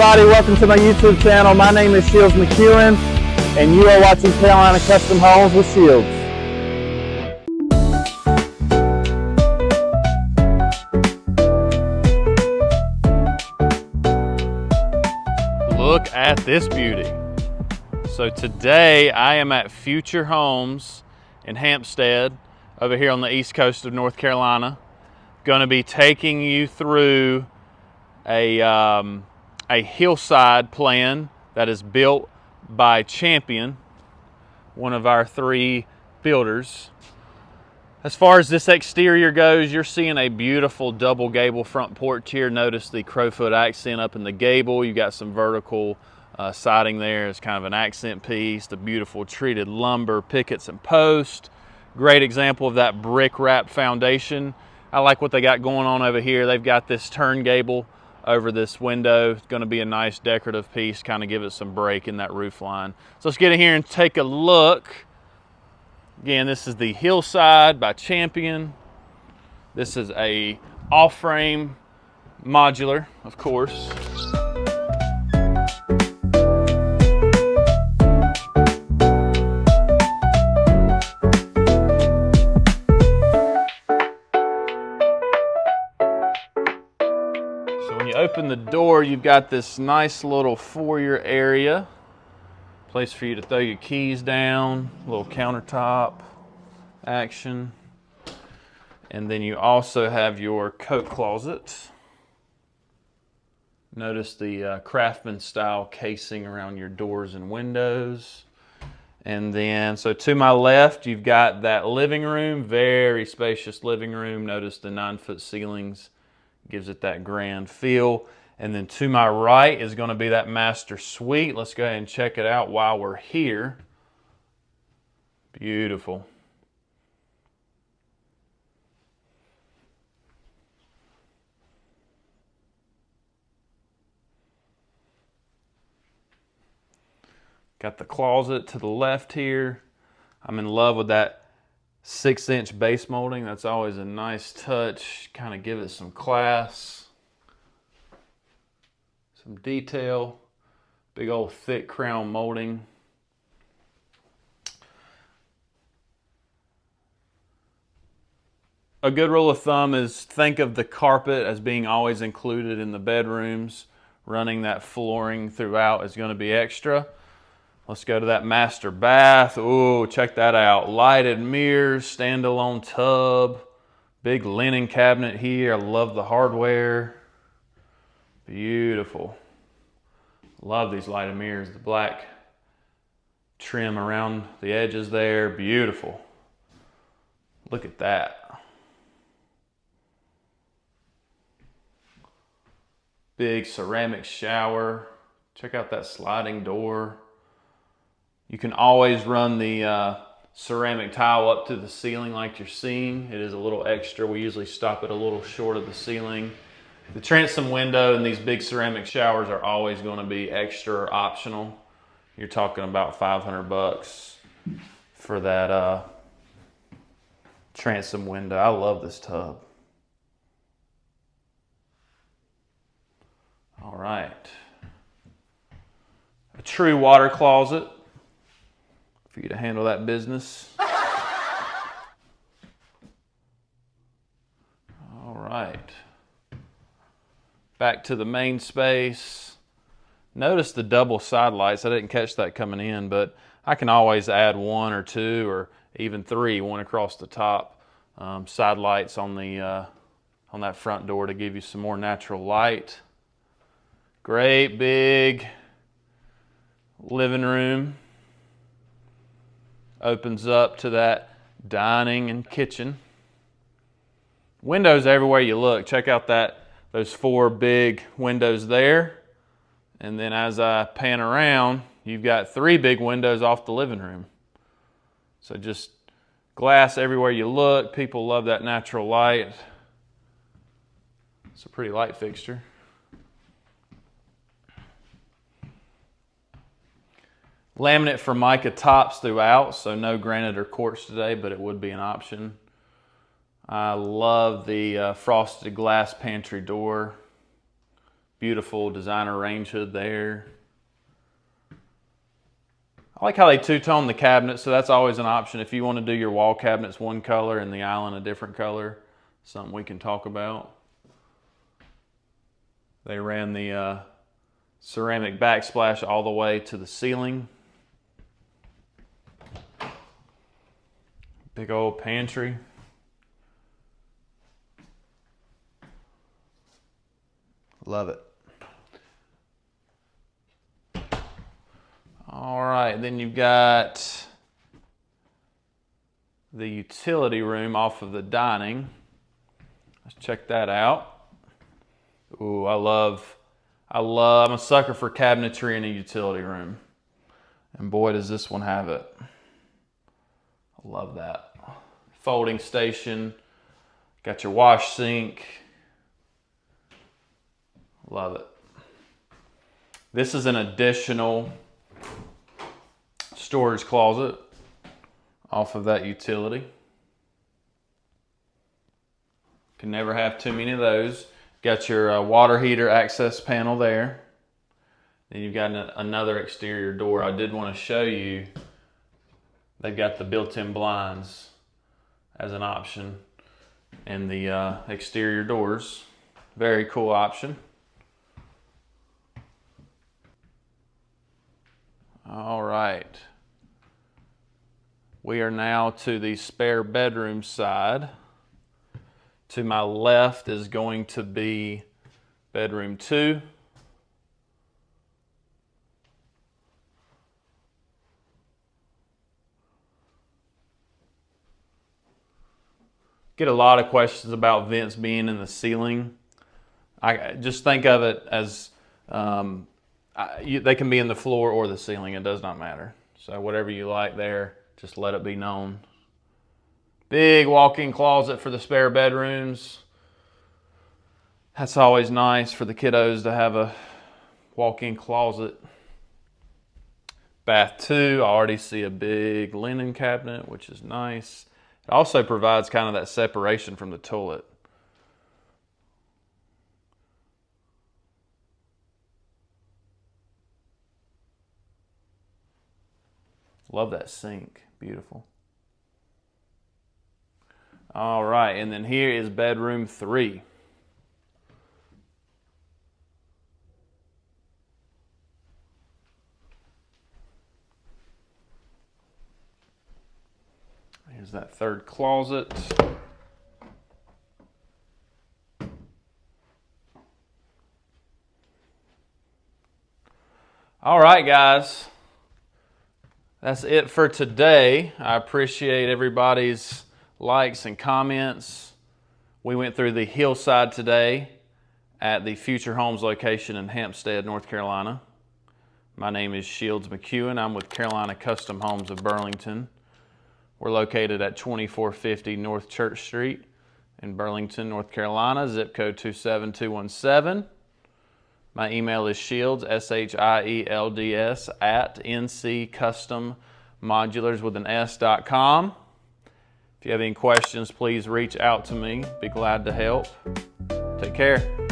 Everybody, welcome to my YouTube channel. My name is Shields McEwen, and you are watching Carolina Custom Homes with Shields. Look at this beauty. So today I am at Future Homes in Hampstead over here on the east coast of North Carolina. Going to be taking you through a hillside plan that is built by Champion, one of our 3 builders. As far as this exterior goes, you're seeing a beautiful double gable front porch here. Notice the crowfoot accent up in the gable. You got some vertical siding there as kind of an accent piece. The beautiful treated lumber pickets and posts. Great example of that brick wrap foundation. I like what they got going on over here. They've got this turn gable over this window. It's going to be a nice decorative piece, kind of give it some break in that roof line. So let's get in here and take a look. Again, this is the Hillside by Champion. This is a off-frame modular, of course. Open the door, you've got this nice little foyer area, place for you to throw your keys down, little countertop action, and then you also have your coat closet. Notice the craftsman style casing around your doors and windows. And then, so to my left, you've got that living room, very spacious living room. Notice the 9-foot ceilings. Gives it that grand feel. And then to my right is going to be that master suite. Let's go ahead and check it out while we're here. Beautiful. Got the closet to the left here. I'm in love with that 6-inch base molding. That's always a nice touch. Kind of give it some class, some detail. Big old thick crown molding. A good rule of thumb is think of the carpet as being always included in the bedrooms. Running that flooring throughout is going to be extra. Let's go to that master bath. Ooh, check that out. Lighted mirrors, standalone tub, big linen cabinet here. I love the hardware. Beautiful. Love these lighted mirrors. The black trim around the edges there. Beautiful. Look at that. Big ceramic shower. Check out that sliding door. You can always run the ceramic tile up to the ceiling like you're seeing. It is a little extra. We usually stop it a little short of the ceiling. The transom window and these big ceramic showers are always going to be extra or optional. You're talking about $500 for that transom window. I love this tub. All right. A true water closet for you to handle that business. All right. Back to the main space. Notice the double side lights. I didn't catch that coming in, but I can always add 1 or 2 or even 3, one across the top. Side lights on that front door to give you some more natural light. Great big living room. Opens up to that dining and kitchen. Windows everywhere you look. Check out those 4 big windows there. And then as I pan around, you've got 3 big windows off the living room. So just glass everywhere you look. People love that natural light. It's a pretty light fixture. Laminate Formica tops throughout, so no granite or quartz today, but it would be an option. I love the frosted glass pantry door. Beautiful designer range hood there. I like how they two-tone the cabinets, so that's always an option. If you want to do your wall cabinets one color and the island a different color, something we can talk about. They ran the ceramic backsplash all the way to the ceiling. Big old pantry. Love it. All right, then you've got the utility room off of the dining. Let's check that out. Ooh, I'm a sucker for cabinetry in a utility room. And boy, does this one have it. I love that. Folding station, got your wash sink. Love it. This is an additional storage closet off of that utility. Can never have too many of those. Got your water heater access panel there. Then you've got another exterior door. I did want to show you, they've got the built-in blinds as an option and the exterior doors. Very cool option. All right. We are now to the spare bedroom side. To my left is going to be bedroom 2. Get a lot of questions about vents being in the ceiling. I just think of it as they can be in the floor or the ceiling. It does not matter. So whatever you like there, just let it be known. Big walk-in closet for the spare bedrooms. That's always nice for the kiddos to have a walk-in closet. Bath 2, I already see a big linen cabinet, which is nice. It also provides kind of that separation from the toilet. Love that sink, beautiful. All right, and then here is bedroom 3. Here's that third closet. All right, guys. That's it for today. I appreciate everybody's likes and comments. We went through the Hillside today at the Future Homes location in Hampstead, North Carolina. My name is Shields McEwen. I'm with Carolina Custom Homes of Burlington. We're located at 2450 North Church Street in Burlington, North Carolina, zip code 27217. My email is shields, SHIELDS, at nccustommodulars.com. If you have any questions, please reach out to me. Be glad to help. Take care.